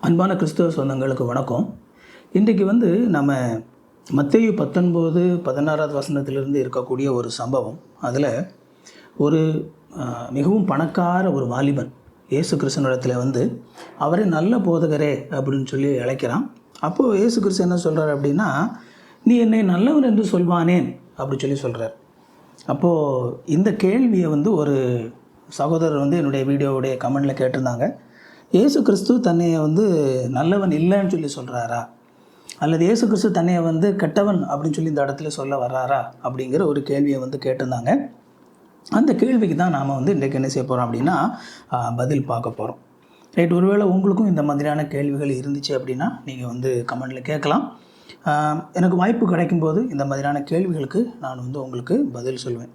அன்பான கிறிஸ்தவ சொந்தங்களுக்கு வணக்கம். இன்றைக்கு நம்ம மத்தேயு 19:16 வசனத்திலிருந்து இருக்கக்கூடிய ஒரு சம்பவம். அதில் ஒரு மிகவும் பணக்கார ஒரு வாலிபன் இயேசு கிறிஸ்துவினிடத்தில் அவரை நல்ல போதகரே அப்படின்னு சொல்லி அழைக்கிறான். அப்போது இயேசு கிறிஸ்து என்ன சொல்கிறார் அப்படின்னா, நீ என்னை நல்லவன் என்று சொல்வானேன் அப்படி சொல்லி சொல்கிறார். அப்போது இந்த கேள்வியை ஒரு சகோதரர் என்னுடைய வீடியோவுடைய கமெண்டில் கேட்டிருந்தாங்க. இயேசு கிறிஸ்து தன்னை நல்லவன் இல்லைன்னு சொல்லி சொல்கிறாரா, அல்லது இயேசு கிறிஸ்து தன்னை கெட்டவன் அப்படின்னு சொல்லி இந்த இடத்துல சொல்ல வர்றாரா அப்படிங்கிற ஒரு கேள்வியை கேட்டிருந்தாங்க. அந்த கேள்விக்கு தான் நாம் இன்றைக்கு என்ன செய்ய போகிறோம் அப்படின்னா பதில் பார்க்க போகிறோம். ரைட், ஒருவேளை உங்களுக்கும் இந்த மாதிரியான கேள்விகள் இருந்துச்சு அப்படின்னா நீங்கள் கமெண்டில் கேட்கலாம். எனக்கு வாய்ப்பு கிடைக்கும்போது இந்த மாதிரியான கேள்விகளுக்கு நான் உங்களுக்கு பதில் சொல்வேன்.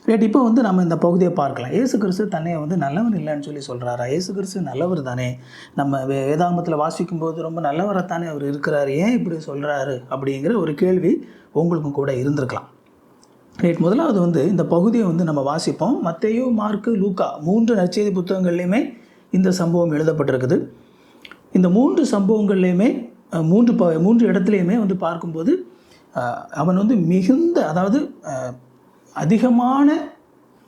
ரைட், இப்போ நம்ம இந்த பகுதியை பார்க்கலாம். இயேசு கிறிஸ்து தன்னை நல்லவன் இல்லைன்னு சொல்லி சொல்கிறாரா? இயேசு கிறிஸ்து நல்லவர் தானே, நம்ம வேதாகமத்தில் வாசிக்கும்போது ரொம்ப நல்லவரைத்தானே அவர் இருக்கிறார், ஏன் இப்படி சொல்கிறாரு அப்படிங்கிற ஒரு கேள்வி உங்களுக்கும் கூட இருந்திருக்கலாம். ரைட், முதலாவது இந்த பகுதியை நம்ம வாசிப்போம். மத்தேயு, மார்க்கு, லூக்கா 3 நற்செய்தி புத்தகங்கள்லையுமே இந்த சம்பவம் எழுதப்பட்டிருக்குது. இந்த 3 சம்பவங்கள்லையுமே 3 இடத்துலையுமே பார்க்கும்போது அவன் மிகுந்த, அதாவது அதிகமான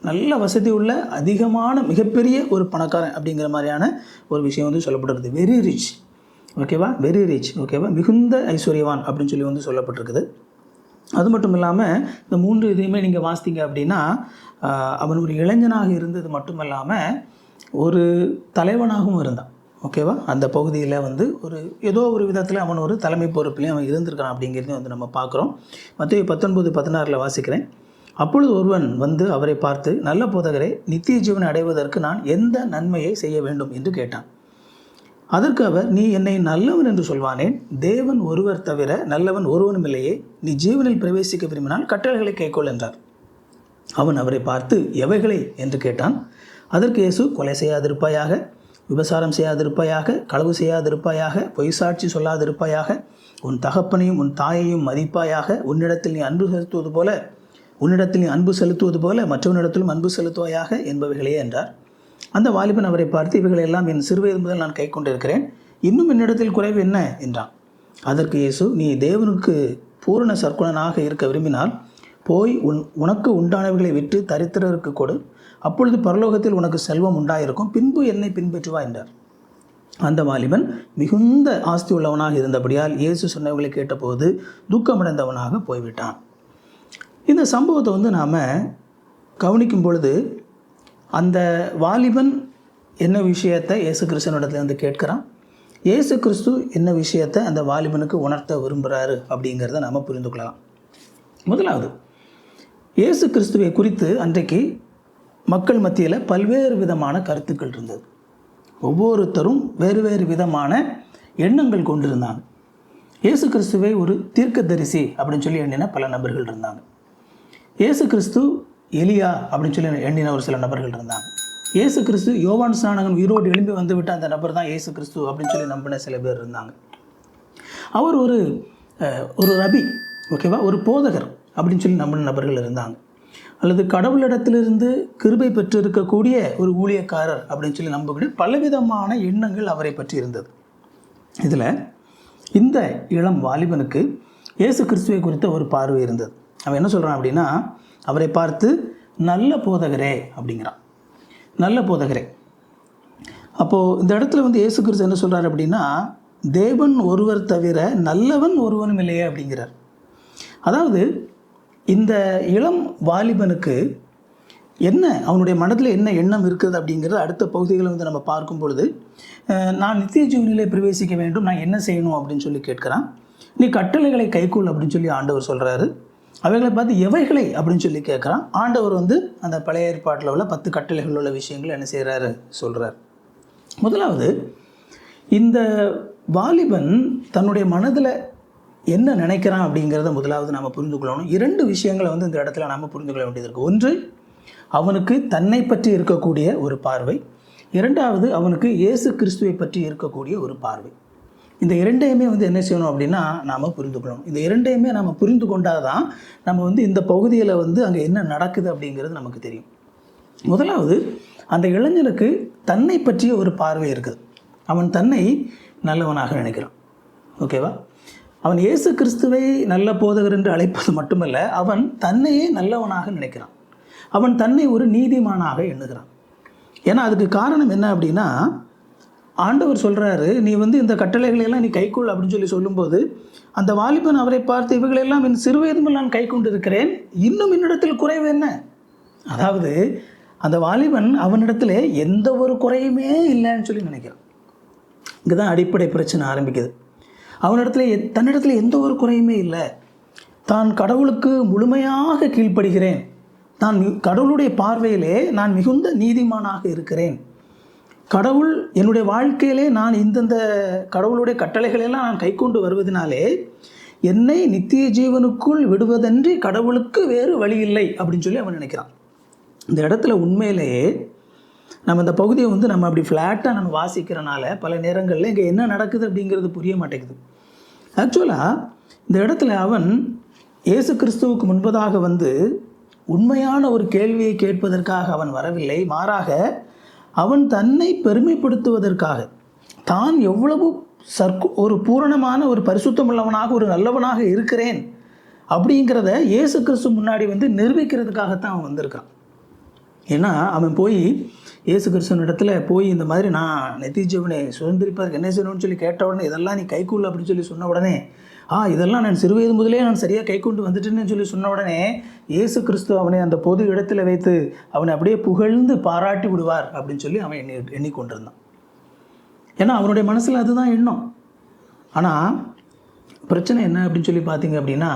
நல்ல வசதி உள்ள அதிகமான மிகப்பெரிய ஒரு பணக்காரன் அப்படிங்கிற மாதிரியான ஒரு விஷயம் சொல்லப்பட்டிருக்குது. வெரி ரிச், ஓகேவா, வெரி ரிச், ஓகேவா, மிகுந்த ஐஸ்வர்யவான் அப்படின்னு சொல்லி சொல்லப்பட்டிருக்குது. அது மட்டும் இல்லாமல் இந்த 3 இதையுமே நீங்கள் வாசித்தீங்க அப்படின்னா அவன் ஒரு இளைஞனாக இருந்தது மட்டும் இல்லாமல் ஒரு தலைவனாகவும் இருந்தான். ஓகேவா, அந்த பகுதியில் ஒரு ஏதோ ஒரு விதத்தில் அவன் ஒரு தலைமை பொறுப்புலையும் அவன் இருந்திருக்கான் அப்படிங்கிறதையும் நம்ம பார்க்குறோம். மத்தேயு 19:16 வாசிக்கிறேன். அப்பொழுது ஒருவன் அவரை பார்த்து, நல்ல போதகரே, நித்திய ஜீவனை அடைவதற்கு நான் எந்த நன்மையை செய்ய வேண்டும் என்று கேட்டான். அதற்கு அவர், நீ என்னை நல்லவன் என்று சொல்வானேன், தேவன் ஒருவர் தவிர நல்லவன் ஒருவனும் இல்லையே, நீ ஜீவனில் பிரவேசிக்க விரும்பினால் கட்டளைகளை கைக்கொள் என்றார். அவன் அவரை பார்த்து, எவைகளை என்று கேட்டான். அதற்கு இயேசு, கொலை செய்யாதிருப்பாயாக, விபசாரம் செய்யாதிருப்பாயாக, களவு செய்யாதிருப்பாயாக, பொய் சாட்சி சொல்லாதிருப்பாயாக, உன் தகப்பனையும் உன் தாயையும் மதிப்பாயாக, உன்னிடத்தில் நீ அன்பு செலுத்துவது போல மற்றவனிடத்திலும் அன்பு செலுத்துவாயாக என்பவைகளே என்றார். அந்த வாலிபன் அவரை பார்த்து, இவைகளெல்லாம் என் சிறுவயது முதல் நான் கை கொண்டிருக்கிறேன், இன்னும் என்னிடத்தில் குறைவு என்ன என்றான். அதற்கு இயேசு, நீ தேவனுக்கு பூரண சற்குணனாக இருக்க விரும்பினால் போய் உனக்கு உண்டானவைகளை விட்டு தரித்திரருக்கு கொடு, அப்பொழுது பரலோகத்தில் உனக்கு செல்வம் உண்டாயிருக்கும், பின்பு என்னை பின்பற்றுவா என்றார். அந்த வாலிபன் மிகுந்த ஆஸ்தி உள்ளவனாக இருந்தபடியால் இயேசு சொன்னவர்களை கேட்டபோது துக்கமடைந்தவனாக போய்விட்டான். இந்த சம்பவத்தை நாம் கவனிக்கும் பொழுது அந்த வாலிபன் என்ன விஷயத்தை இயேசு கிறிஸ்துவனிடத்துல கேட்குறான், இயேசு கிறிஸ்து என்ன விஷயத்தை அந்த வாலிபனுக்கு உணர்த்த விரும்புகிறாரு அப்படிங்கிறத நாம் புரிந்து கொள்ளலாம். முதலாவது, இயேசு கிறிஸ்துவை குறித்து அன்றைக்கு மக்கள் மத்தியில் பல்வேறு விதமான கருத்துக்கள் இருந்தது. ஒவ்வொருத்தரும் வேறு வேறு விதமான எண்ணங்கள் கொண்டிருந்தாங்க. இயேசு கிறிஸ்துவை ஒரு தீர்க்கதரிசி அப்படின்னு சொல்லி எண்ணின பல நபர்கள் இருந்தாங்க. இயேசு கிறிஸ்து எலியா அப்படின்னு சொல்லி எண்ணின ஒரு சில நபர்கள் இருந்தாங்க. இயேசு கிறிஸ்து யோவான் ஸ்நானகன் உயிரோடு எழும்பி வந்துவிட்ட அந்த நபர் தான் இயேசு கிறிஸ்து அப்படின்னு சொல்லி நம்பின சில பேர் இருந்தாங்க. அவர் ஒரு ரபி, ஓகேவா, ஒரு போதகர் அப்படின்னு சொல்லி நம்பின நபர்கள் இருந்தாங்க. அல்லது கடவுளிடத்திலிருந்து கிருபை பெற்று இருக்கக்கூடிய ஒரு ஊழியக்காரர் அப்படின்னு சொல்லி நம்பக்கூடிய பலவிதமான எண்ணங்கள் அவரை பற்றி இருந்தது. இதில் இந்த இளம் வாலிபனுக்கு இயேசு கிறிஸ்துவை குறித்த ஒரு பார்வை இருந்தது. அவன் என்ன சொல்கிறான் அப்படின்னா, அவரை பார்த்து நல்ல போதகரே அப்படிங்கிறான். நல்ல போதகரே. அப்போது இந்த இடத்துல இயேசு கிறிஸ்து என்ன சொல்கிறார் அப்படின்னா, தேவன் ஒருவர் தவிர நல்லவன் ஒருவனும் இல்லையே அப்படிங்கிறார். அதாவது இந்த இளம் வாலிபனுக்கு அவனுடைய மனதில் என்ன எண்ணம் இருக்குது அப்படிங்கிறது அடுத்த பகுதிகளை நம்ம பார்க்கும் பொழுது, நான் நித்திய ஜீவனிலே பிரவேசிக்க வேண்டும், நான் என்ன செய்யணும் அப்படின்னு சொல்லி கேட்குறான். நீ கட்டளைகளை கைக்கொள் அப்படின்னு சொல்லி ஆண்டவர் சொல்கிறாரு. அவைகளை பார்த்து எவைகளை அப்படின்னு சொல்லி கேட்குறான். ஆண்டவர் அந்த பழைய ஏற்பாட்டில் உள்ள 10 கட்டளைகள் உள்ள விஷயங்கள் என்ன செய்கிறாரு சொல்கிறார். முதலாவது, இந்த வாலிபன் தன்னுடைய மனதில் என்ன நினைக்கிறான் அப்படிங்கிறத முதலாவது நாம் புரிந்து கொள்ளணும். 2 விஷயங்களை இந்த இடத்துல நாம் புரிந்து கொள்ள வேண்டியது இருக்குது. ஒன்று, அவனுக்கு தன்னை பற்றி இருக்கக்கூடிய ஒரு பார்வை. 2வது, அவனுக்கு இயேசு கிறிஸ்துவை பற்றி இருக்கக்கூடிய ஒரு பார்வை. இந்த 2ஐயுமே என்ன செய்யணும் அப்படின்னா நாம் புரிந்து கொள்ளணும். இந்த 2ஐயுமே நாம் புரிந்து கொண்டால் தான் நம்ம இந்த பகுதியில் அங்கே என்ன நடக்குது அப்படிங்கிறது நமக்கு தெரியும். முதலாவது, அந்த இளைஞனுக்கு தன்னை பற்றிய ஒரு பார்வை இருக்குது. அவன் தன்னை நல்லவனாக நினைக்கிறான். ஓகேவா? அவன் இயேசு கிறிஸ்துவை நல்ல போதகர் என்று அழைப்பது மட்டுமல்ல, அவன் தன்னையே நல்லவனாக நினைக்கிறான். அவன் தன்னை ஒரு நீதிமானாக எண்ணுகிறான். ஏன்னா அதுக்கு காரணம் என்ன அப்படின்னா, ஆண்டவர் சொல்கிறாரு, நீ இந்த கட்டளைகளெல்லாம் நீ கைக்கொள் அப்படின்னு சொல்லும்போது, அந்த வாலிபன் அவரை பார்த்து, இவைகளெல்லாம் என் சிறுவயதும் நான் கை கொண்டு இருக்கிறேன், இன்னும் என்னிடத்தில் குறைவு என்ன? அதாவது அந்த வாலிபன் அவனிடத்தில் எந்த ஒரு குறையுமே இல்லைன்னு நினைக்கிறான். இங்கே தான் அடிப்படை பிரச்சனை ஆரம்பிக்குது. தன்னிடத்தில் எந்த ஒரு குறையுமே இல்லை. தான் கடவுளுக்கு முழுமையாக கீழ்ப்படுகிறேன், நான் கடவுளுடைய பார்வையிலே நான் மிகுந்த நீதிமானாக இருக்கிறேன், கடவுள் என்னுடைய வாழ்க்கையிலே நான் இந்தந்த கடவுளுடைய கட்டளைகளெல்லாம் நான் கை கொண்டு வருவதனாலே என்னை நித்திய ஜீவனுக்குள் விடுவதன்றி கடவுளுக்கு வேறு வழி இல்லை அப்படின்னு அவன் நினைக்கிறான். இந்த இடத்துல உண்மையிலேயே நம்ம இந்த பகுதியை நம்ம அப்படி ஃப்ளாட்டாக நம்ம வாசிக்கிறனால பல நேரங்களில் இங்கே என்ன நடக்குது அப்படிங்கிறது புரிய மாட்டேங்குது. ஆக்சுவலாக இந்த இடத்துல அவன் இயேசு கிறிஸ்துவுக்கு முன்பதாக உண்மையான ஒரு கேள்வியை கேட்பதற்காக அவன் வரவில்லை. மாறாக அவன் தன்னை பெருமைப்படுத்துவதற்காக, தான் எவ்வளவு ஒரு பூரணமான ஒரு பரிசுத்தமுள்ளவனாக ஒரு நல்லவனாக இருக்கிறேன் அப்படிங்கிறத இயேசு கிறிஸ்து முன்னாடி நிரூபிக்கிறதுக்காகத்தான் அவன் வந்திருக்கான். ஏன்னா அவன் போய் இயேசு கிறிஸ்துவனிடத்தில் போய் இந்த மாதிரி நான் நித்திய ஜீவனை சுதந்திரிப்பதற்கு என்ன செய்யணும்னு கேட்ட உடனே, இதெல்லாம் நீ கைக்கூல் அப்படின்னு சொன்ன உடனே, இதெல்லாம் நான் சிறுவயது முதலே நான் சரியாக கை கொண்டு வந்துட்டேன்னு சொன்ன உடனே இயேசு கிறிஸ்து அவனை அந்த பொது இடத்துல வைத்து அவனை அப்படியே புகழ்ந்து பாராட்டி விடுவார் அப்படின்னு அவன் எண்ணிக்கொண்டிருந்தான். ஏன்னா அவனுடைய மனசில் அதுதான் எண்ணம். ஆனால் பிரச்சனை என்ன அப்படின்னு பார்த்தீங்க அப்படின்னா,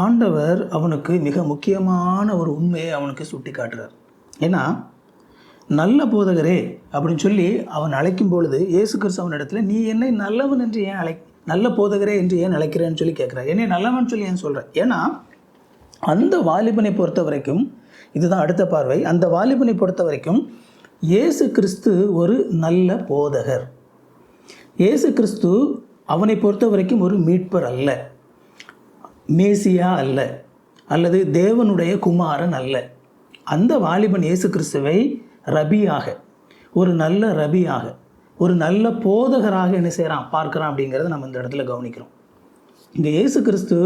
ஆண்டவர் அவனுக்கு மிக முக்கியமான ஒரு உண்மையை அவனுக்கு சுட்டி காட்டுறார். ஏன்னா நல்ல போதகரே அப்படின்னு அவன் அழைக்கும் பொழுது இயேசு கிறிஸ்து அவனிடத்துல, நீ என்னை நல்லவன் என்று ஏன் நல்ல போதகரே என்று ஏன் அழைக்கிறேன்னு கேட்குறார். என்னை நல்லவன் ஏன் சொல்கிறேன்? ஏன்னா அந்த வாலிபனை பொறுத்த வரைக்கும், இதுதான் அடுத்த பார்வை, அந்த வாலிபனை பொறுத்த வரைக்கும் இயேசு கிறிஸ்து ஒரு நல்ல போதகர். இயேசு கிறிஸ்து அவனை பொறுத்த வரைக்கும் ஒரு மீட்பர் அல்ல, மேசியா அல்ல, அல்லது தேவனுடைய குமாரன் அல்ல. அந்த வாலிபன் இயேசு கிறிஸ்துவை ரபியாக, ஒரு நல்ல ரபியாக, ஒரு நல்ல போதகராக என்ன செய்கிறான், பார்க்குறான் அப்படிங்கிறத நம்ம இந்த இடத்துல கவனிக்கிறோம். இங்கே இயேசு கிறிஸ்து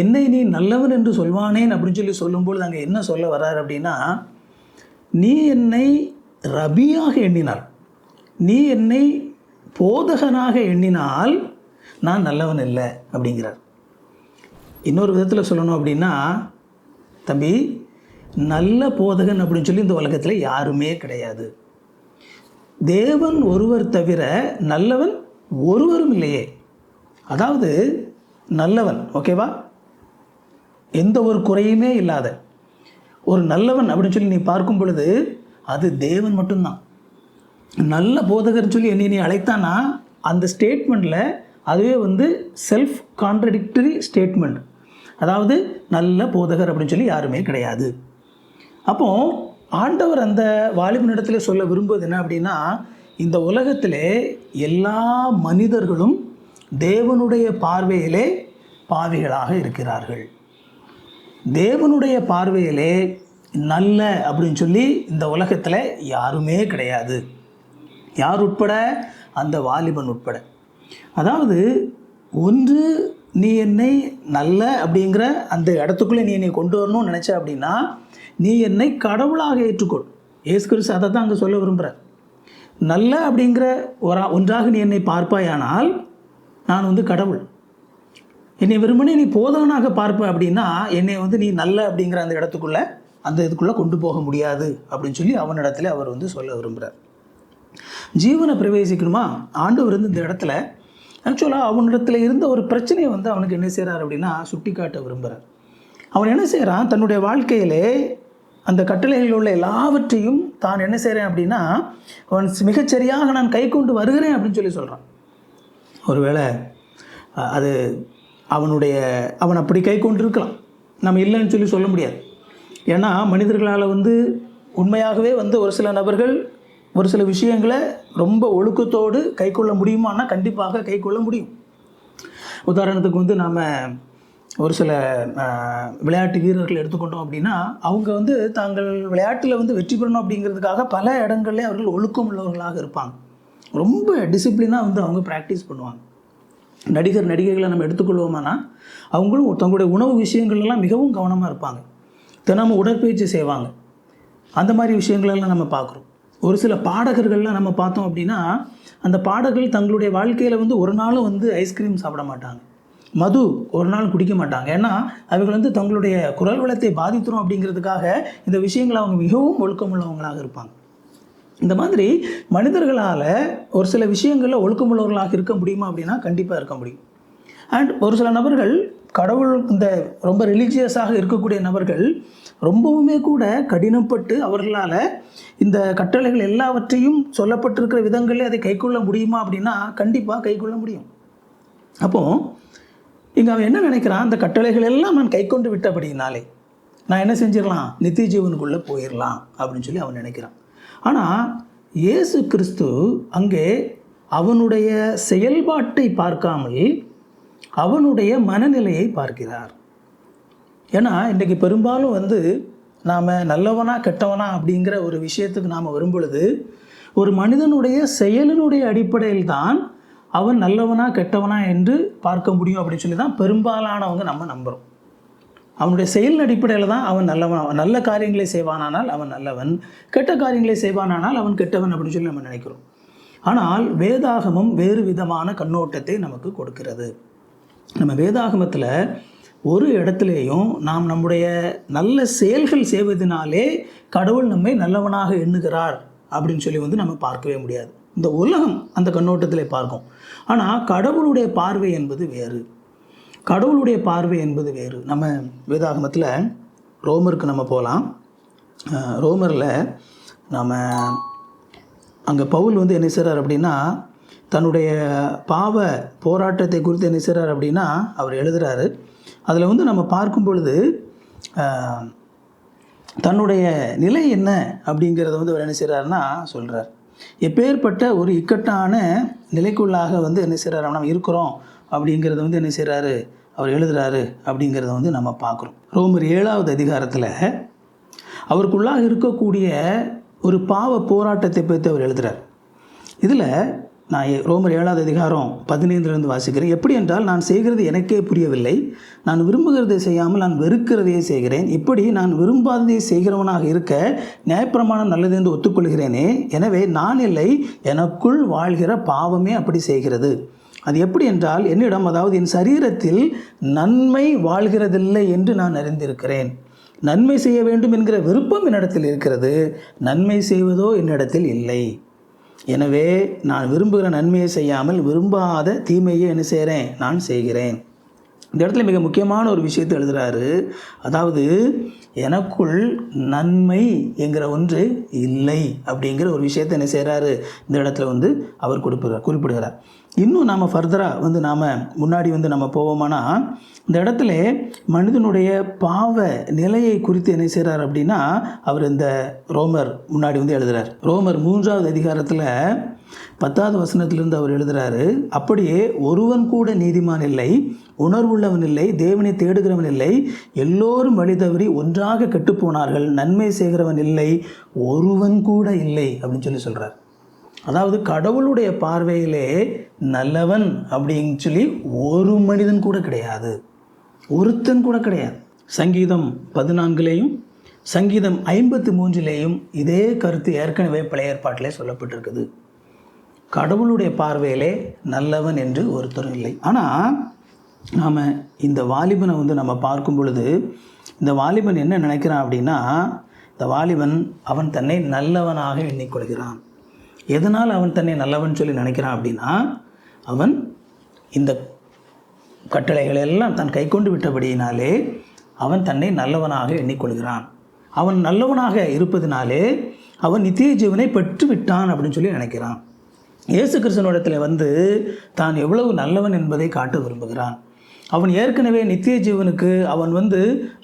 என்னை நீ நல்லவன் என்று சொல்வானேன் அப்படின்னு சொல்லும்போது அங்கே என்ன சொல்ல வர்றார் அப்படின்னா, நீ என்னை ரபியாக எண்ணினாள், நீ என்னை போதகனாக எண்ணினால் நான் நல்லவன் இல்லை அப்படிங்கிறார். இன்னொரு விதத்தில் சொல்லணும் அப்படின்னா, தம்பி, நல்ல போதகன் அப்படின்னு இந்த உலகத்தில் யாருமே கிடையாது. தேவன் ஒருவர் தவிர நல்லவன் ஒருவரும் இல்லையே. அதாவது நல்லவன், ஓகேவா, எந்த ஒரு குறையுமே இல்லாத ஒரு நல்லவன் அப்படின்னு நீ பார்க்கும் பொழுது அது தேவன் மட்டும்தான். நல்ல போதகர்னு என்னை நீ அழைத்தானா அந்த ஸ்டேட்மெண்ட்டில் அதுவே செல்ஃப் கான்ட்ரடிக்டரி ஸ்டேட்மெண்ட். அதாவது நல்ல போதகர் அப்படின்னு யாருமே கிடையாது. அப்போது ஆண்டவர் அந்த வாலிபனிடத்தில் சொல்ல விரும்புவது என்ன அப்படின்னா, இந்த உலகத்திலே எல்லா மனிதர்களும் தேவனுடைய பார்வையிலே பாவிகளாக இருக்கிறார்கள். தேவனுடைய பார்வையிலே நல்ல அப்படின்னு இந்த உலகத்தில் யாருமே கிடையாது. யார் உட்பட? அந்த வாலிபன் உட்பட. அதாவது ஒன்று நீ என்னை நல்ல அப்படிங்கிற அந்த இடத்துக்குள்ளே நீ என்னை கொண்டு வரணும்னு நினச்ச அப்படின்னா நீ என்னை கடவுளாக ஏற்றுக்கொள். இயேசு கிறிஸ்து அதை தான் அங்கே சொல்ல விரும்புகிறேன். நல்ல அப்படிங்கிற ஒன்றாக நீ என்னை பார்ப்பாயானால் நான் கடவுள். என்னை வெறுமனே நீ போதவனாக பார்ப்ப அப்படின்னா என்னை நீ நல்ல அப்படிங்கிற அந்த இடத்துக்குள்ளே இதுக்குள்ளே கொண்டு போக முடியாது அப்படின்னு அவனிடத்துல அவர் சொல்ல விரும்புகிறார். ஜீவனை பிரவேசிக்கணுமா, ஆண்டவர் இந்த இடத்துல ஆக்சுவலாக அவனிடத்தில் இருந்த ஒரு பிரச்சனையை அவனுக்கு என்ன செய்கிறார் அப்படின்னா சுட்டி காட்ட விரும்புகிறார். அவன் என்ன செய்கிறான், தன்னுடைய வாழ்க்கையிலே அந்த கட்டளைகளில் உள்ள எல்லாவற்றையும் தான் என்ன செய்கிறேன் அப்படின்னா அவன் மிகச்சரியாக நான் கை கொண்டு வருகிறேன் அப்படின்னு சொல்கிறான். ஒருவேளை அது அவன் அப்படி கை கொண்டு இருக்கலாம், நம்ம இல்லைன்னு சொல்ல முடியாது. ஏன்னா மனிதர்களால் உண்மையாகவே ஒரு சில நபர்கள் ஒரு சில விஷயங்களை ரொம்ப ஒழுக்கத்தோடு கை கொள்ள முடியுமான்னா கண்டிப்பாக கை கொள்ள முடியும். உதாரணத்துக்கு நாம் ஒரு சில விளையாட்டு வீரர்கள் எடுத்துக்கொண்டோம் அப்படின்னா அவங்க தாங்கள் விளையாட்டில் வெற்றி பெறணும் அப்படிங்கிறதுக்காக பல இடங்கள்லேயே அவர்கள் ஒழுக்கம் உள்ளவர்களாக இருப்பாங்க. ரொம்ப டிசிப்ளினாக வந்து அவங்க ப்ராக்டிஸ் பண்ணுவாங்க. நடிகைகளை நம்ம எடுத்துக்கொள்வோமானா அவங்களும் தங்களுடைய உணவு விஷயங்கள்லாம் மிகவும் கவனமாக இருப்பாங்க. தினமும் உடற்பயிற்சி செய்வாங்க. அந்த மாதிரி விஷயங்களெல்லாம் நம்ம பார்க்குறோம். ஒரு சில பாடகர்கள்லாம் நம்ம பார்த்தோம் அப்படின்னா, அந்த பாடகர்கள் தங்களுடைய வாழ்க்கையில் வந்து ஒரு நாளும் வந்து ஐஸ்கிரீம் சாப்பிட மாட்டாங்க, மது ஒரு நாள் குடிக்க மாட்டாங்க. ஏன்னா அவர்கள் வந்து தங்களுடைய குரல் வளத்தை பாதித்துரும் அப்படிங்கிறதுக்காக இந்த விஷயங்களை அவங்க மிகவும் ஒழுக்கமுள்ளவங்களாக இருப்பாங்க. இந்த மாதிரி மனிதர்களால் ஒரு சில விஷயங்களில் ஒழுக்கமுள்ளவர்களாக இருக்க முடியுமா அப்படின்னா கண்டிப்பாக இருக்க முடியும். அண்ட் ஒரு சில நபர்கள் கடவுள் இந்த ரொம்ப ரிலீஜியஸாக இருக்கக்கூடிய நபர்கள் ரொம்பவுமே கூட கடினப்பட்டு அவர்களால் இந்த கட்டளைகள் எல்லாவற்றையும் சொல்லப்பட்டிருக்கிற விதங்களே அதை கைக்கொள்ள முடியுமா அப்படின்னா கண்டிப்பாக கைக்கொள்ள முடியும். அப்போது இங்கே அவன் என்ன நினைக்கிறான், அந்த கட்டளைகள் எல்லாம் நான் கைக்கொண்டு விட்டபடினாலே நான் என்ன செஞ்சிடலாம், நித்திய ஜீவனுக்குள்ளே போயிடலாம் அப்படின்னு சொல்லி அவன் நினைக்கிறான். ஆனால் இயேசு கிறிஸ்து அங்கே அவனுடைய செயல்பாட்டை பார்க்காமல் அவனுடைய மனநிலையை பார்க்கிறார். ஏன்னா இன்றைக்கு பெரும்பாலும் வந்து நாம் நல்லவனா கெட்டவனா அப்படிங்கிற ஒரு விஷயத்துக்கு நாம் வரும்பொழுது ஒரு மனிதனுடைய செயலினுடைய அடிப்படையில் தான் அவன் நல்லவனா கெட்டவனா என்று பார்க்க முடியும் அப்படின்னு சொல்லி தான் பெரும்பாலானவங்க நம்ம நம்புகிறோம். அவனுடைய செயல் அடிப்படையில் தான் அவன் நல்லவன், நல்ல காரியங்களை செய்வானானால் அவன் நல்லவன், கெட்ட காரியங்களை செய்வானானால் அவன் கெட்டவன் அப்படின்னு சொல்லி நம்ம நினைக்கிறோம். ஆனால் வேதாகமம் வேறு விதமான கண்ணோட்டத்தை நமக்கு கொடுக்கிறது. நம்ம வேதாகமத்தில் ஒரு இடத்துலையும் நாம் நம்முடைய நல்ல செயல்கள் செய்வதனாலே கடவுள் நம்மை நல்லவனாக எண்ணுகிறார் அப்படின்னு சொல்லி வந்து நம்ம பார்க்கவே முடியாது. இந்த உலகம் அந்த கண்ணோட்டத்தில் பார்க்கும். ஆனால் கடவுளுடைய பார்வை என்பது வேறு. கடவுளுடைய பார்வை என்பது வேறு. நம்ம வேதாகமத்தில் ரோமருக்கு நம்ம போகலாம். ரோமரில் நம்ம அங்கே பவுல் வந்து என்ன செய்கிறார் அப்படின்னா, தன்னுடைய பாவ போராட்டத்தை குறித்து என்ன செய்கிறார் அப்படின்னா அவர் எழுதுகிறாரு. அதில் வந்து நம்ம பார்க்கும் பொழுது தன்னுடைய நிலை என்ன அப்படிங்கிறத வந்து அவர் என்ன செய்கிறாருன்னா சொல்கிறார். எப்பேற்பட்ட ஒரு இக்கட்டான நிலைக்குள்ளாக வந்து என்ன செய்கிறாரு நம்ம இருக்கிறோம் அப்படிங்கிறத வந்து என்ன செய்கிறாரு அவர் எழுதுகிறாரு அப்படிங்கிறத வந்து நம்ம பார்க்குறோம். ரோமர் 7வது அதிகாரத்தில் அவருக்குள்ளாக இருக்கக்கூடிய ஒரு பாவ போராட்டத்தை பற்றி அவர் எழுதுகிறார். இதில் நான் ரோமர் 7வது அதிகாரம் 15 வாசிக்கிறேன். எப்படி என்றால், நான் செய்கிறது எனக்கே புரியவில்லை, நான் விரும்புகிறதை செய்யாமல் நான் வெறுக்கிறதையே செய்கிறேன். இப்படி நான் விரும்பாததை செய்கிறவனாக இருக்க நியாயப்பிரமாணம் நல்லது என்று ஒத்துக்கொள்கிறேனே. எனவே நான் இல்லை, எனக்குள் வாழ்கிற பாவமே அப்படி செய்கிறது. அது எப்படி என்றால், என்னிடம், அதாவது என் சரீரத்தில் நன்மை வாழ்கிறதில்லை என்று நான் அறிந்திருக்கிறேன். நன்மை செய்ய வேண்டும் என்கிற விருப்பம் என்னிடத்தில் இருக்கிறது, நன்மை செய்வதோ என்னிடத்தில் இல்லை. எனவே நான் விரும்புகிற நன்மையை செய்யாமல் விரும்பாத தீமையை என்ன செய்கிறேன், நான் செய்கிறேன். இந்த இடத்துல மிக முக்கியமான ஒரு விஷயத்தை எழுதுகிறாரு. அதாவது எனக்குள் நன்மை என்கிற ஒன்று இல்லை அப்படிங்கிற ஒரு விஷயத்தை என்ன செய்கிறாரு இந்த இடத்துல வந்து அவர் குறிப்பிடுகிறார். இன்னும் நாம் ஃபர்தராக வந்து நாம் முன்னாடி வந்து நம்ம போவோமானா, இந்த இடத்துல மனிதனுடைய பாவ நிலையை குறித்து என்ன செய்கிறார் அப்படின்னா அவர் இந்த ரோமர் முன்னாடி வந்து எழுதுகிறார். ரோமர் 3வது அதிகாரத்தில் 10வது வசனத்திலிருந்து அவர் எழுதுகிறாரு. அப்படியே ஒருவன் கூட நீதிமான் இல்லை, உணர்வுள்ளவன் இல்லை, தேவனை தேடுகிறவன் இல்லை, எல்லோரும் வழி தவறி ஒன்றாக கெட்டுப்போனார்கள், நன்மை செய்கிறவன் இல்லை, ஒருவன் கூட இல்லை அப்படின்னு சொல்கிறார். அதாவது கடவுளுடைய பார்வையிலே நல்லவன் அப்படின்னு சொல்லி ஒரு மனிதன் கூட கிடையாது, ஒருத்தன் கூட கிடையாது. சங்கீதம் 14லேயும் சங்கீதம் 53லேயும் இதே கருத்து ஏற்கனவே பழைய ஏற்பாட்டிலே சொல்லப்பட்டிருக்குது. கடவுளுடைய பார்வையிலே நல்லவன் என்று ஒருத்தரும் இல்லை. ஆனால் நாம் இந்த வாலிபனை வந்து நம்ம பார்க்கும் பொழுது இந்த வாலிபன் என்ன நினைக்கிறான் அப்படின்னா, இந்த வாலிபன் அவன் தன்னை நல்லவனாக எண்ணிக்கொள்கிறான். எதனால் அவன் தன்னை நல்லவன் சொல்லி நினைக்கிறான் அப்படின்னா, அவன் இந்த கட்டளைகள் எல்லாம் தன் கை கொண்டு விட்டபடியினாலே அவன் தன்னை நல்லவனாக எண்ணிக்கொள்கிறான். அவன் நல்லவனாக இருப்பதினாலே அவன் நித்திய ஜீவனை பெற்று விட்டான் அப்படின்னு சொல்லி நினைக்கிறான். இயேசு கிறிஸ்துவினிடத்தில் வந்து தான் எவ்வளவு நல்லவன் என்பதை காட்ட விரும்புகிறான். அவன் ஏற்கனவே நித்திய ஜீவனுக்கு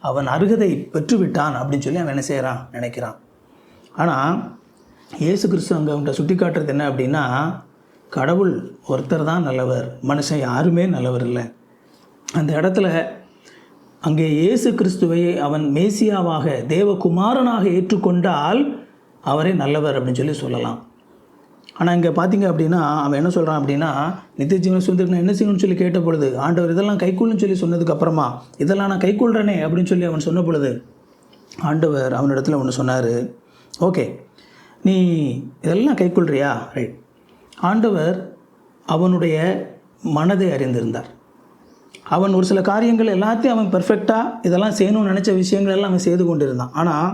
அவன் அருகதை பெற்றுவிட்டான் அப்படின்னு சொல்லி அவன் என்ன செய்கிறான், நினைக்கிறான். ஆனால் இயேசு கிறிஸ்து அங்கே அவன்கிட்ட சுட்டி காட்டுறது என்ன அப்படின்னா, கடவுள் ஒருத்தர் தான் நல்லவர், மனுஷன் யாருமே நல்லவர் இல்லை. அந்த இடத்துல அங்கே இயேசு கிறிஸ்துவை அவன் மேசியாவாக தேவகுமாரனாக ஏற்றுக்கொண்டால் அவரே நல்லவர் அப்படின்னு சொல்லலாம். ஆனால் இங்கே பார்த்தீங்க அப்படின்னா அவன் என்ன சொல்கிறான் அப்படின்னா, நித்திய ஜீவனை சுதந்திரம் என்ன செய்யணும்னு சொல்லி கேட்ட பொழுது, ஆண்டவர் இதெல்லாம் கைக்கொள்ளுன்னு சொல்லி சொன்னதுக்கப்புறமா, இதெல்லாம் நான் கைக்கொள்கிறேனே அப்படின்னு சொல்லி அவன் சொன்ன பொழுது, ஆண்டவர் அவனிடத்தில் ஒன்று சொன்னார். ஓகே, நீ இதெல்லாம் கைக்கொள்றியா? ரைட். ஆண்டவர் அவனுடைய மனதை அறிந்திருந்தார். அவன் ஒரு சில காரியங்கள் எல்லாத்தையும் அவன் பெர்ஃபெக்டாக இதெல்லாம் செய்யணும்னு நினச்ச விஷயங்கள் எல்லாம் அவன் செய்து கொண்டு இருந்தான். ஆனால்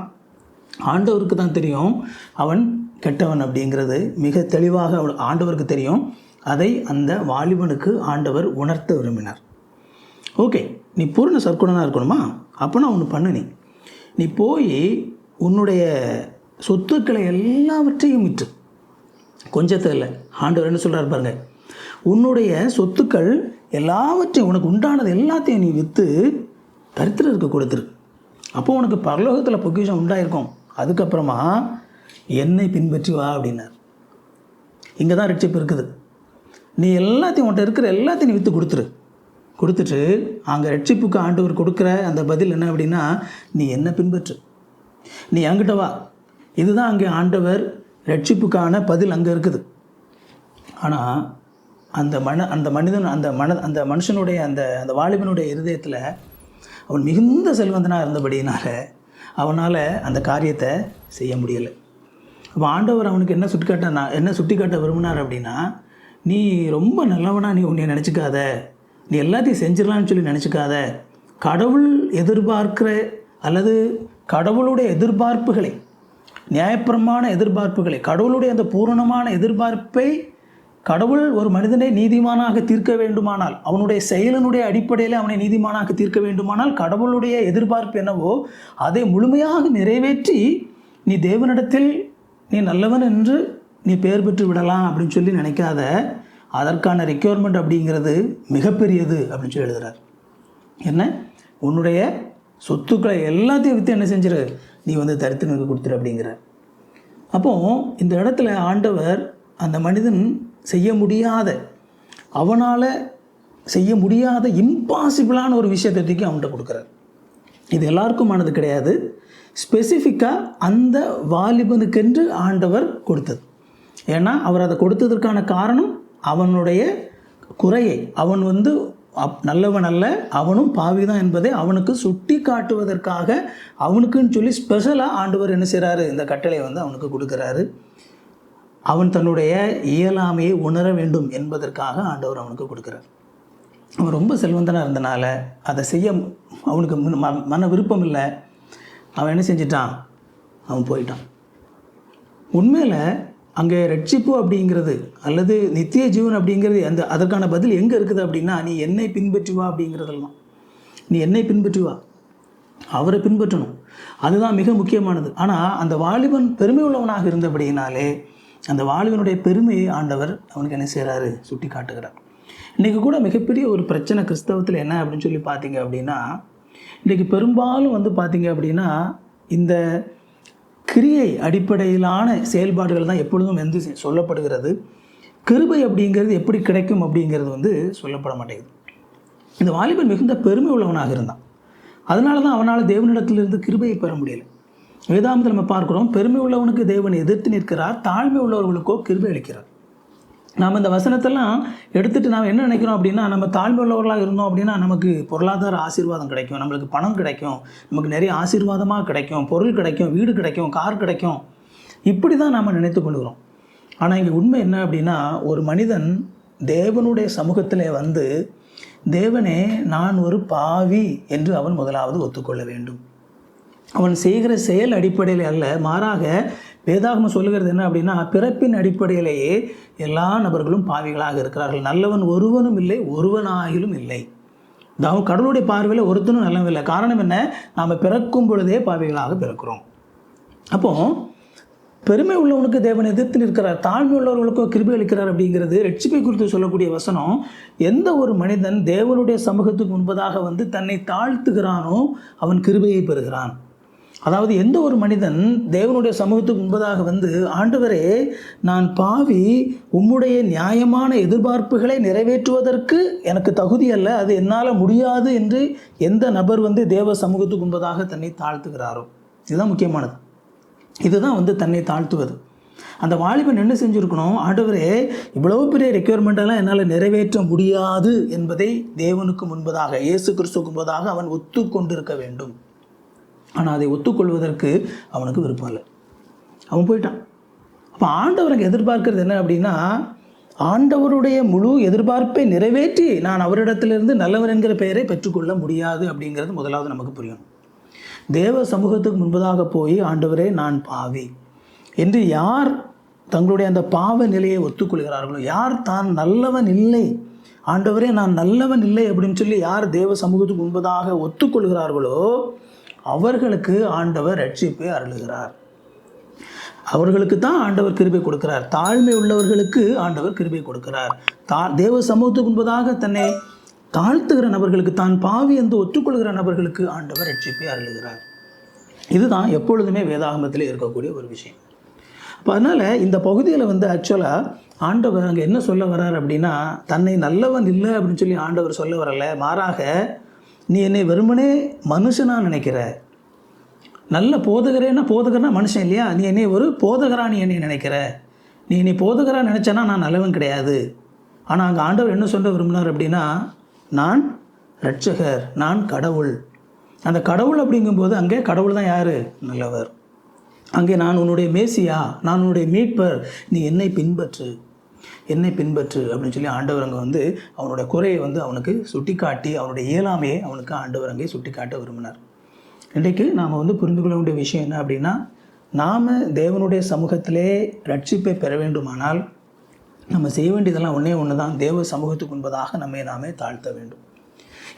ஆண்டவருக்கு தான் தெரியும் அவன் கெட்டவன் அப்படிங்கிறது மிக தெளிவாக ஆண்டவருக்கு தெரியும். அதை அந்த வாலிபனுக்கு ஆண்டவர் உணர்த்த விரும்பினார். ஓகே, நீ பூர்ண சற்குணனாக இருக்கணுமா? அப்போனா ஒன்று பண்ணு, நீ போய் உன்னுடைய சொத்துக்களை எல்லாவற்றையும் விற்று, கொஞ்சத்தை இல்லை, ஆண்டவர் என்ன சொல்கிறார் பாருங்க, உன்னுடைய சொத்துக்கள் எல்லாவற்றையும் உனக்கு உண்டானது எல்லாத்தையும் நீ விற்று தரித்திரருக்கு கொடுத்துரு. அப்போ உனக்கு பரலோகத்தில் பொக்கிஷம் உண்டாயிருக்கும். அதுக்கப்புறமா என்னை பின்பற்றி வா அப்படின்னார். இங்கே தான் ரட்சிப்பு இருக்குது. நீ எல்லாத்தையும் உன்கிட்ட இருக்கிற எல்லாத்தையும் நீ விற்று கொடுத்துட்டு அங்கே ரட்சிப்புக்கு ஆண்டவர் கொடுக்குற அந்த பதில் என்ன அப்படின்னா, நீ என்ன பின்பற்று, நீ என்கிட்ட வா. இதுதான் அங்கே ஆண்டவர் ரட்சிப்புக்கான பதில் அங்கே இருக்குது. ஆனால் அந்த மனுஷனுடைய அந்த வாலிபனுடைய இருதயத்தில் அவன் மிகுந்த செல்வந்தனாக இருந்தபடியினால அவனால் அந்த காரியத்தை செய்ய முடியலை. அப்போ ஆண்டவர் அவனுக்கு என்ன சுட்டி காட்ட விரும்பினார் அப்படின்னா, நீ ரொம்ப நல்லவனா நீ உன்னை நினச்சிக்காத, நீ எல்லாத்தையும் செஞ்சிடலான்னு சொல்லி நினச்சிக்காத. கடவுள் எதிர்பார்க்கிற அல்லது கடவுளுடைய எதிர்பார்ப்புகளை, நியாயப்பிரமான எதிர்பார்ப்புகளை, கடவுளுடைய அந்த பூரணமான எதிர்பார்ப்பை, கடவுள் ஒரு மனிதனை நீதிமானாக தீர்க்க வேண்டுமானால், அவனுடைய செயலினுடைய அடிப்படையில் அவனை நீதிமானாக தீர்க்க வேண்டுமானால், கடவுளுடைய எதிர்பார்ப்பு என்னவோ அதை முழுமையாக நிறைவேற்றி நீ தேவனிடத்தில் நீ நல்லவன் என்று நீ பெயர் பெற்று விடலாம் அப்படின்னு சொல்லி நினைக்காத. அதற்கான ரெக்யர்மெண்ட் அப்படிங்கிறது மிகப்பெரியது அப்படின்னு சொல்லி எழுதுகிறார். என்ன, உன்னுடைய சொத்துக்களை எல்லாத்தையும் விற்று என்ன செஞ்சிரு, நீ தரித்திரனுக்கு கொடுத்துரு அப்படிங்கிற. அப்போது இந்த இடத்துல ஆண்டவர் அந்த மனிதன் அவனால் செய்ய முடியாத இம்பாசிபிளான ஒரு விஷயத்தை தூக்கி அவன்கிட்ட கொடுக்குறார். இது எல்லாருக்குமானது கிடையாது. ஸ்பெசிஃபிக்காக அந்த வாலிபனுக்கென்று ஆண்டவர் கொடுத்தது. ஏன்னா அவர் அதை கொடுத்ததற்கான காரணம் அவனுடைய குறையை, அவன் நல்லவன் அல்ல, அவனும் பாவி தான் என்பதை அவனுக்கு சுட்டி காட்டுவதற்காக அவனுக்குன்னு சொல்லி ஸ்பெஷலாக ஆண்டவர் என்ன செய்கிறாரு, இந்த கட்டளையை அவனுக்கு கொடுக்குறாரு. அவன் தன்னுடைய இயலாமையை உணர வேண்டும் என்பதற்காக ஆண்டவர் அவனுக்கு கொடுக்குறார். அவன் ரொம்ப செல்வந்தனாக இருந்தனால அதை செய்ய அவனுக்கு மன விருப்பம் இல்லை. அவன் என்ன செஞ்சிட்டான், அவன் போயிட்டான். உண்மையில் அங்கே ரட்சிப்பு அப்படிங்கிறது அல்லது நித்திய ஜீவன் அப்படிங்கிறது அதற்கான பதில் எங்கே இருக்குது அப்படின்னா, நீ என்னை பின்பற்றி வா அப்படிங்கிறதெல்லாம். நீ என்னை பின்பற்றி வா, அவரை பின்பற்றணும், அதுதான் மிக முக்கியமானது. ஆனால் அந்த வாலிபன் பெருமை உள்ளவனாக இருந்தபடியினாலே அந்த வாலிபனுடைய பெருமையை ஆண்டவர் அவனுக்கு என்ன செய்கிறாரு, சுட்டி காட்டுகிறார். இன்றைக்கி கூட மிகப்பெரிய ஒரு பிரச்சனை கிறிஸ்தவத்தில் என்ன அப்படின்னு சொல்லி பார்த்தீங்க அப்படின்னா, இன்றைக்கி பெரும்பாலும் பார்த்தீங்க அப்படின்னா இந்த கிரியை அடிப்படையிலான செயல்பாடுகள் தான் எப்பொழுதும் சொல்லப்படுகிறது. கிருபை அப்படிங்கிறது எப்படி கிடைக்கும் அப்படிங்கிறது சொல்லப்பட மாட்டேங்குது. இந்த வாலிபன் மிகுந்த பெருமை உள்ளவனாக இருந்தான். அதனால தான் அவனால் தேவனிடத்திலிருந்து கிருபையை பெற முடியலை. வேதாந்தத்தில் நம்ம பார்க்குறோம், பெருமை உள்ளவனுக்கு தேவன் எதிர்த்து நிற்கிறார், தாழ்மை உள்ளவர்களுக்கோ கிருபை அளிக்கிறார். நாம் இந்த வசனத்தெல்லாம் எடுத்துகிட்டு நாம் என்ன நினைக்கிறோம் அப்படின்னா, நம்ம தாழ்மை உள்ளவர்களாக இருந்தோம் அப்படின்னா நமக்கு பொருளாதார ஆசீர்வாதம் கிடைக்கும், நம்மளுக்கு பணம் கிடைக்கும், நமக்கு நிறைய ஆசீர்வாதமாக கிடைக்கும், பொருள் கிடைக்கும், வீடு கிடைக்கும், கார் கிடைக்கும், இப்படி தான் நாம் நினைத்து கொள்கிறோம். ஆனால் இங்கே உண்மை என்ன அப்படின்னா, ஒரு மனிதன் தேவனுடைய சமூகத்தில் தேவனே நான் ஒரு பாவி என்று அவன் முதலாவது ஒத்துக்கொள்ள வேண்டும். அவன் செய்கிற செயல் அடிப்படையில் அல்ல, மாறாக வேதாகமம் சொல்லுகிறது என்ன அப்படின்னா, பிறப்பின் அடிப்படையிலேயே எல்லா நபர்களும் பாவிகளாக இருக்கிறார்கள், நல்லவன் ஒருவனும் இல்லை, ஒருவனாகிலும் இல்லை. அதாவது கடவுளுடைய பார்வையில் ஒருத்தனும் நல்லவன் இல்லை. காரணம் என்ன, நாம் பிறக்கும் பொழுதே பாவிகளாக பிறக்கிறோம். அப்போது பெருமை உள்ளவனுக்கு தேவன் எதிர்த்து நிற்கிறார், தாழ்மை உள்ளவர்களுக்கோ கிருபை அளிக்கிறார் அப்படிங்கிறது ரட்சிப்பை குறித்து சொல்லக்கூடிய வசனம். எந்த ஒரு மனிதன் தேவனுடைய சமூகத்துக்கு முன்பதாக தன்னை தாழ்த்துகிறானோ அவன் கிருபையை பெறுகிறான். அதாவது எந்த ஒரு மனிதன் தேவனுடைய சமூகத்துக்கு முன்பதாக ஆண்டவரே நான் பாவி, உம்முடைய நியாயமான எதிர்பார்ப்புகளை நிறைவேற்றுவதற்கு எனக்கு தகுதி அல்ல, அது என்னால் முடியாது என்று எந்த நபர் தேவ சமூகத்துக்கு முன்பதாக தன்னை தாழ்த்துகிறாரோ, இதுதான் முக்கியமானது. இதுதான் தன்னை தாழ்த்துவது. அந்த வாலிபன் என்ன செஞ்சுருக்கணும், ஆண்டவரே இவ்வளோ பெரிய ரெக்யர்மெண்ட்டெல்லாம் என்னால் நிறைவேற்ற முடியாது என்பதை தேவனுக்கு முன்பதாக, இயேசு கிறிஸ்துவுக்கு முன்பதாக அவன் ஒத்துக்கொண்டிருக்க வேண்டும். ஆனால் அதை ஒத்துக்கொள்வதற்கு அவனுக்கு விருப்பம் இல்லை. அவன் போயிட்டான். அப்போ ஆண்டவருக்கு எதிர்பார்க்கிறது என்ன அப்படின்னா, ஆண்டவருடைய முழு எதிர்பார்ப்பை நிறைவேற்றி நான் அவரிடத்திலிருந்து நல்லவன் என்கிற பெயரை பெற்றுக்கொள்ள முடியாது அப்படிங்கிறது முதலாவது நமக்கு புரியணும். தேவ சமூகத்துக்கு முன்பதாக போய் ஆண்டவரே நான் பாவி என்று யார் தங்களுடைய அந்த பாவ நிலையை ஒத்துக்கொள்கிறார்களோ, யார் தான் நல்லவன் இல்லை, ஆண்டவரே நான் நல்லவன் இல்லை அப்படின்னு சொல்லி யார் தேவ சமூகத்துக்கு முன்பதாக ஒத்துக்கொள்கிறார்களோ அவர்களுக்கு ஆண்டவர் ரட்சிப்பை அருளுகிறார். அவர்களுக்கு தான் ஆண்டவர் கிருபை கொடுக்கிறார். தாழ்மை உள்ளவர்களுக்கு ஆண்டவர் கிருபை கொடுக்கிறார். தேவ சமூகத்துக்கு முன்பதாக தன்னை தாழ்த்துகிற நபர்களுக்கு, தான் பாவி என்று ஒத்துக்கொள்கிற நபர்களுக்கு ஆண்டவர் ரட்சிப்பை அருளுகிறார். இதுதான் எப்பொழுதுமே வேதாகமத்தில் இருக்கக்கூடிய ஒரு விஷயம். அப்போ அதனால் இந்த பகுதியில் ஆக்சுவலாக ஆண்டவர் அங்கே என்ன சொல்ல வர்றார் அப்படின்னா, தன்னை நல்லவன் இல்லை அப்படின்னு சொல்லி ஆண்டவர் சொல்ல வரல. மாறாக நீ என்னை வெறுமனே மனுஷனாக நினைக்கிற. நல்ல போதகர்னா மனுஷன் இல்லையா, நீ என்னை ஒரு போதகரா நீ என்னை நினைக்கிற. நீ என்னை போதகரா நினச்சேன்னா நான் நல்லவன் கிடையாது. ஆனால் அங்கே ஆண்டவர் என்ன சொல்ல விரும்பினார் அப்படின்னா, நான் இரட்சகர், நான் கடவுள். அந்த கடவுள் அப்படிங்கும்போது அங்கே கடவுள் தான் யார்? நல்லவர். அங்கே நான் உன்னுடைய மேசியா, நான் உன்னுடைய மீட்பர், நீ என்னை பின்பற்று அப்படின்னு சொல்லி ஆண்டவர் அங்கே அவனுடைய குறையை அவனுக்கு சுட்டி காட்டி, அவனுடைய இயலாமையை அவனுக்கு ஆண்டவர் அங்கே சுட்டி காட்ட விரும்பினார். இன்றைக்கு நாம் புரிந்து கொள்ள வேண்டிய விஷயம் என்ன அப்படின்னா, நாம் தேவனுடைய சமூகத்திலே ரட்சிப்பை பெற வேண்டுமானால் நம்ம செய்ய வேண்டியதெல்லாம் ஒன்று தான், தேவ சமூகத்துக்கு முன்பதாக நாமே தாழ்த்த வேண்டும்.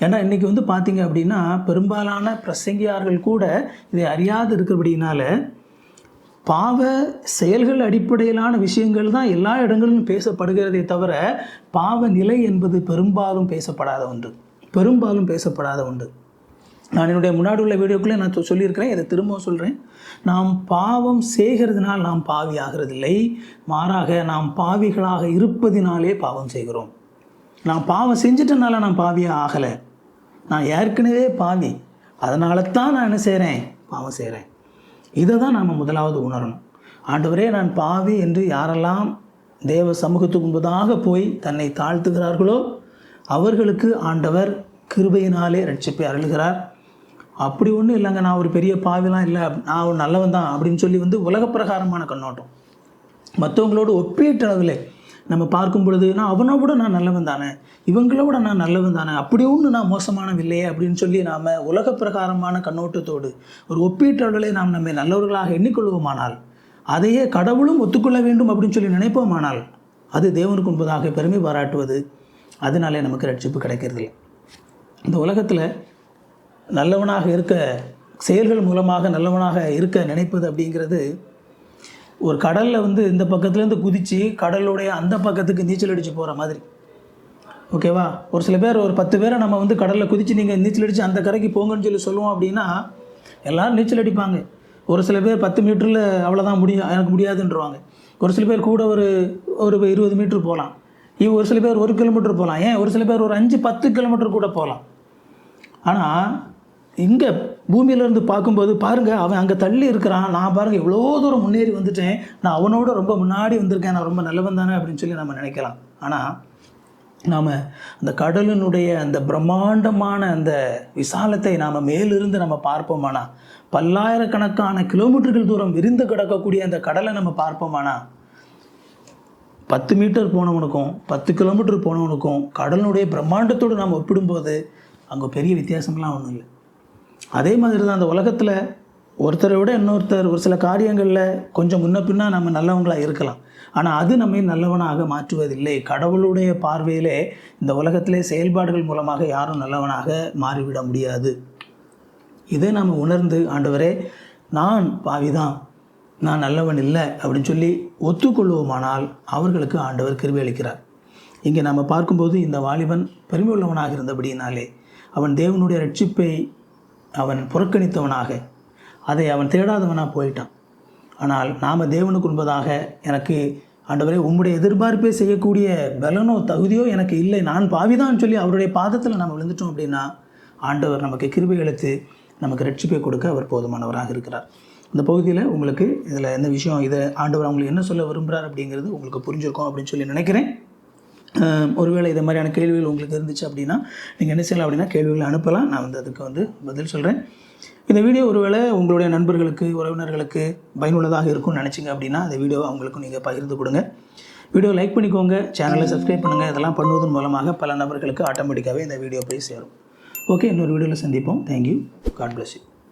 ஏன்னா இன்றைக்கி பார்த்தீங்க அப்படின்னா பெரும்பாலான பிரசங்கியார்கள் கூட இதை அறியாது இருக்கிறபடினால பாவ செயல்கள் அடிப்படையிலான விஷயங்கள் தான் எல்லா இடங்களிலும் பேசப்படுகிறதே தவிர பாவ நிலை என்பது பெரும்பாலும் பேசப்படாத ஒன்று. நான் என்னுடைய முன்னாடி உள்ள வீடியோக்குள்ளே நான் சொல்லியிருக்கிறேன், இதை திரும்பவும் சொல்கிறேன். நாம் பாவம் செய்கிறதுனால் நாம் பாவி ஆகிறதில்லை, மாறாக நாம் பாவிகளாக இருப்பதினாலே பாவம் செய்கிறோம். நான் பாவம் செஞ்சிட்டனால நான் பாவியாக ஆகலை, நான் ஏற்கனவே பாவி, அதனால தான் நான் என்ன செய்கிறேன், பாவம் செய்கிறேன். இதை தான் நாம் முதலாவது உணரணும். ஆண்டவரே நான் பாவி என்று யாரெல்லாம் தேவ சமூகத்துக்கு முன்பதாக போய் தன்னை தாழ்த்துகிறார்களோ அவர்களுக்கு ஆண்டவர் கிருபையினாலே ரட்சிப்பை அருளுகிறார். அப்படி ஒன்றும் இல்லைங்க, நான் ஒரு பெரிய பாவிலாம் இல்லை, நான் ஒரு நல்லவன் தான் அப்படின்னு சொல்லி உலக பிரகாரமான கண்ணோட்டம், மற்றவங்களோடு ஒப்பீட்டளவில் நம்ம பார்க்கும் பொழுது நான் அவனை விட நான் நல்லவன் தானே, இவங்களோட நான் நல்லவன் தானே, அப்படி ஒன்று நான் மோசமானவில்லையே அப்படின்னு சொல்லி நாம் உலக பிரகாரமான கண்ணோட்டத்தோடு ஒரு ஒப்பீட்டளவிலே நாம் நம்மை நல்லவர்களாக எண்ணிக்கொள்வோமானால், அதையே கடவுளும் ஒத்துக்கொள்ள வேண்டும் அப்படின்னு சொல்லி நினைப்போமானால் அது தேவனுக்கு முன்பதாக பெருமை பாராட்டுவது, அதனாலே நமக்கு ரட்சிப்பு கிடைக்கிறதில்லை. இந்த உலகத்தில் நல்லவனாக இருக்க, செயல்கள் மூலமாக நல்லவனாக இருக்க நினைப்பது அப்படிங்கிறது ஒரு கடலில் இந்த பக்கத்துலேருந்து குதித்து கடலுடைய அந்த பக்கத்துக்கு நீச்சல் அடித்து போகிற மாதிரி. ஓகேவா? ஒரு சில பேர், ஒரு 10 பேரை நம்ம கடலில் குதித்து நீங்கள் நீச்சல் அடித்து அந்த கரைக்கு போங்கன்னு சொல்லுவோம் அப்படின்னா எல்லோரும் நீச்சல் அடிப்பாங்க. ஒரு சில பேர் 10 மீட்டரில் அவ்வளோதான் முடியும், எனக்கு முடியாதுன்றவாங்க. ஒரு சில பேர் கூட ஒரு 20 மீட்டர் போகலாம், ஒரு சில பேர் 1 கிலோமீட்டர் போகலாம், ஏன் ஒரு சில பேர் ஒரு 5-10 கிலோமீட்டர் கூட போகலாம். ஆனால் இங்கே பூமியிலேருந்து பார்க்கும்போது பாருங்கள், அவன் அங்கே தள்ளி இருக்கிறான், நான் பாருங்கள் எவ்வளோ தூரம் முன்னேறி வந்துட்டேன், நான் அவனோட ரொம்ப முன்னாடி வந்திருக்கேன், நான் ரொம்ப நல்லவன் தானே அப்படின்னு சொல்லி நம்ம நினைக்கலாம். ஆனால் நாம் அந்த கடலினுடைய அந்த பிரம்மாண்டமான அந்த விசாலத்தை நாம் மேலிருந்து நம்ம பார்ப்போமானா, பல்லாயிரக்கணக்கான கிலோமீட்டர்கள் தூரம் விரிந்து கிடக்கக்கூடிய அந்த கடலை நம்ம பார்ப்போமானா, 10 மீட்டர் போனவனுக்கும் 10 கிலோமீட்டர் போனவனுக்கும் கடலினுடைய பிரம்மாண்டத்தோடு நாம் ஒப்பிடும்போது அங்கே பெரிய வித்தியாசம்லாம் ஒன்றும் இல்லை. அதே மாதிரி தான் அந்த உலகத்தில் ஒருத்தரை விட இன்னொருத்தர் ஒரு சில காரியங்களில் கொஞ்சம் முன்ன பின்னா நம்ம நல்லவங்களாக இருக்கலாம், ஆனால் அது நம்மை நல்லவனாக மாற்றுவதில்லை. கடவுளுடைய பார்வையிலே இந்த உலகத்திலே செயல்பாடுகள் மூலமாக யாரும் நல்லவனாக மாறிவிட முடியாது. இதை நாம் உணர்ந்து ஆண்டவரே நான் பாவிதான், நான் நல்லவன் இல்லை அப்படின்னு சொல்லி ஒத்துக்கொள்வோமானால் அவர்களுக்கு ஆண்டவர் கிருபை அளிக்கிறார். இங்கே நாம் பார்க்கும்போது இந்த வாலிபன் பெருமை உள்ளவனாக இருந்தபடியினாலே அவன் தேவனுடைய ரட்சிப்பை அவன் புறக்கணித்தவனாக, அதை அவன் தேடாதவனாக போயிட்டான். ஆனால் நாம் தேவனுக்கு முன்பதாக எனக்கு ஆண்டவரே உம்முடைய எதிர்பார்ப்பை செய்யக்கூடிய பலனோ தகுதியோ எனக்கு இல்லை, நான் பாவிதான் சொல்லி அவருடைய பாதத்தில் நம்ம விழுந்துட்டோம் அப்படின்னா ஆண்டவர் நமக்கு கிருபை அளித்து நமக்கு ரட்சிப்பை கொடுக்க அவர் போதுமானவராக இருக்கிறார். இந்த பகுதியில் உங்களுக்கு இதில் என்ன விஷயம், இதை ஆண்டவர் அவங்களுக்கு என்ன சொல்ல விரும்புகிறார் அப்படிங்கிறது உங்களுக்கு புரிஞ்சிருக்கும் அப்படின்னு சொல்லி நினைக்கிறேன். ஒருவேளை இது மாதிரியான கேள்விகள் உங்களுக்கு இருந்துச்சு அப்படின்னா நீங்கள் என்ன செய்யலாம் அப்படின்னா கேள்விகளை அனுப்பலாம். நான் அதுக்கு பதில் சொல்கிறேன். இந்த வீடியோ ஒருவேளை உங்களுடைய நண்பர்களுக்கு, உறவினர்களுக்கு பயனுள்ளதாக இருக்கும்னு நினச்சிங்க அப்படின்னா அந்த வீடியோவை அவங்களுக்கும் நீங்கள் பகிர்ந்து கொடுங்க. வீடியோ லைக் பண்ணிக்கோங்க, சேனலை சப்ஸ்கிரைப் பண்ணுங்கள். இதெல்லாம் பண்ணுவதன் மூலமாக பல நபர்களுக்கு ஆட்டோமேட்டிக்காகவே இந்த வீடியோ போய் சேரும். ஓகே, இன்னொரு வீடியோவில் சந்திப்போம். தேங்க்யூ. God bless you.